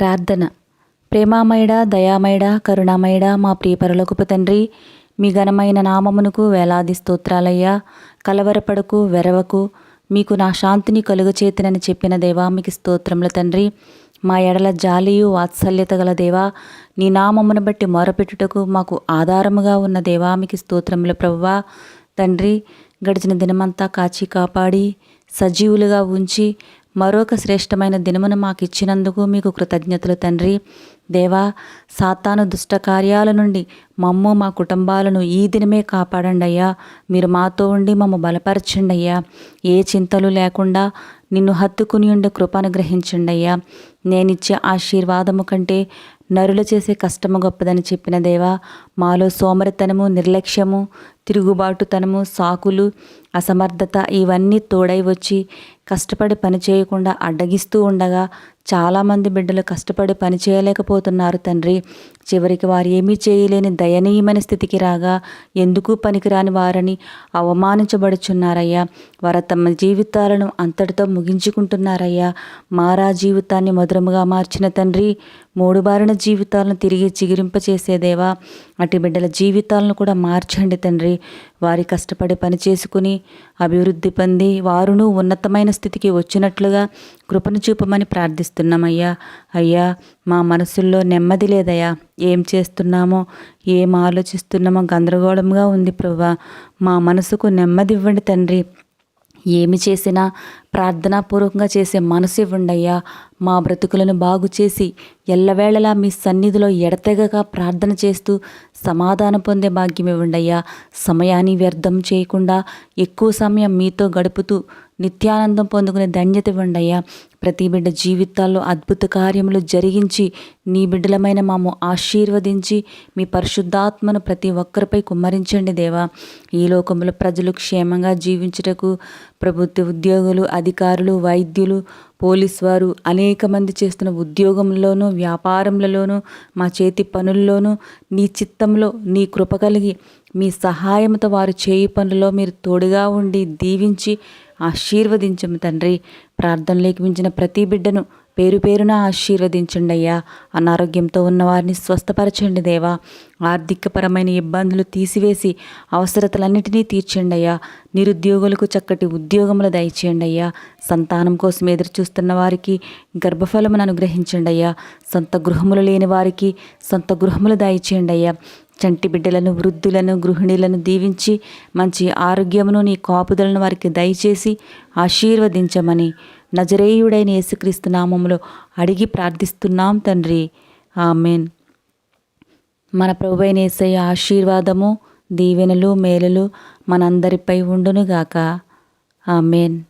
ప్రార్థన. ప్రేమామయుడా, దయామయుడా, కరుణామయుడా, మా ప్రియ పరలోకపు తండ్రి, మీ ఘనమైన నామమునకు వేలాది స్తోత్రాలయ్యా. కలవరపడకు, వెరవకు, మీకు నా శాంతిని కలుగచేతనని చెప్పిన దేవా, మీకు స్తోత్రములు తండ్రి. మా ఎడల జాలియు వాత్సల్యత గల దేవా, నీ నామమును బట్టి మొరపెట్టుటకు మాకు ఆధారముగా ఉన్న దేవా, మీకు స్తోత్రములు ప్రభువా. తండ్రి, గడిచిన దినమంతా కాచి కాపాడి సజీవులుగా ఉంచి మరొక శ్రేష్టమైన దినమును మాకు ఇచ్చినందుకు మీకు కృతజ్ఞతలు తండ్రి. దేవా, సాతాను దుష్ట కార్యాల నుండి మమ్ము మా కుటుంబాలను ఈ దినమే కాపాడండి అయ్యా. మీరు మాతో ఉండి మమ్మ బలపరచండి అయ్యా. ఏ చింతలు లేకుండా నిన్ను హత్తుకుని ఉండే కృపను గ్రహించండి అయ్యా. నేనిచ్చే ఆశీర్వాదము కంటే నరులు చేసే కష్టము గొప్పదని చెప్పిన దేవా, మాలో సోమరితనము, నిర్లక్ష్యము, తిరుగుబాటుతనము, సాకులు, అసమర్థత ఇవన్నీ తోడై వచ్చి కష్టపడి పని చేయకుండా అడ్డగిస్తూ ఉండగా చాలామంది బిడ్డలు కష్టపడి పని చేయలేకపోతున్నారు తండ్రి. చివరికి వారు ఏమీ చేయలేని దయనీయమైన స్థితికి రాగా ఎందుకు పనికిరాని వారని అవమానించబడుచున్నారయ్యా. వారు తమ జీవితాలను అంతటితో ముగించుకుంటున్నారయ్యా. మారా జీవితాన్ని మధురముగా మార్చిన తండ్రి, మూడుబారిన జీవితాలను తిరిగి చిగురింపచేసేదేవా, అటు బిడ్డల జీవితాలను కూడా మార్చండి తండ్రి. వారి కష్టపడి పని చేసుకుని అభివృద్ధి పొంది వారును ఉన్నతమైన స్థితికి వచ్చినట్లుగా కృపను చూపమని ప్రార్థిస్తున్నామయ్యా. అయ్యా, మా మనసుల్లో నెమ్మది లేదయ్యా. ఏం చేస్తున్నామో, ఏం ఆలోచిస్తున్నామో గందరగోళంగా ఉంది ప్రభువా. మా మనసుకు నెమ్మది ఇవ్వండి తండ్రి. ఏమి చేసినా ప్రార్థనాపూర్వకంగా చేసే మనసు ఇవ్వండి అయ్యా. మా బ్రతుకులను బాగు చేసి ఎల్లవేళలా మీ సన్నిధిలో ఎడతెగక ప్రార్థన చేస్తూ సమాధానం పొందే భాగ్యం ఇవ్వండి అయ్యా. సమయాన్ని వ్యర్థం చేయకుండా ఎక్కువ సమయం మీతో గడుపుతూ నిత్యానందం పొందుకునే ధన్యత ఇవ్వండి అయ్యా. ప్రతి బిడ్డ జీవితాల్లో అద్భుత కార్యములు జరిగించి నీ బిడ్డలమైన మాము ఆశీర్వదించి మీ పరిశుద్ధాత్మను ప్రతి ఒక్కరిపై కుమ్మరించండి దేవా. ఈ లోకంలో ప్రజలు క్షేమంగా జీవించుటకు ప్రభుత్వ ఉద్యోగులు, అధికారులు, వైద్యులు, పోలీసు వారు అనేక మంది చేస్తున్న ఉద్యోగంలోనూ, వ్యాపారంలోనూ, మా చేతి పనుల్లోనూ నీ చిత్తంలో నీ కృప కలిగి మీ సహాయంతో వారు చేయి పనుల్లో మీరు తోడుగా ఉండి దీవించి ఆశీర్వదించము తండ్రి. ప్రార్థనలోకి మించిన ప్రతి బిడ్డను పేరు పేరున ఆశీర్వదించండి అయ్యా. అనారోగ్యంతో ఉన్న వారిని స్వస్థపరచండి దేవా. ఆర్థికపరమైన ఇబ్బందులు తీసివేసి అవసరతలన్నిటినీ తీర్చండి అయ్యా. నిరుద్యోగులకు చక్కటి ఉద్యోగములు దయచేయండి అయ్యా. సంతానం కోసం ఎదురు చూస్తున్న వారికి గర్భఫలమును అనుగ్రహించండి అయ్యా. సొంత గృహములు లేని వారికి సొంత గృహములు దయచేయండి అయ్యా. చంటి బిడ్డలను, వృద్ధులను, గృహిణీలను దీవించి మంచి ఆరోగ్యమును నీ కాపుదలను వారికి దయచేసి ఆశీర్వదించమని నజరేయుడైన యేసుక్రీస్తు నామములో అడిగి ప్రార్థిస్తున్నాం తండ్రి. ఆమెన్. మన ప్రభువైన యేసయ్య ఆశీర్వాదము, దీవెనలు, మేలులు మనందరిపై ఉండునుగాక. ఆమెన్.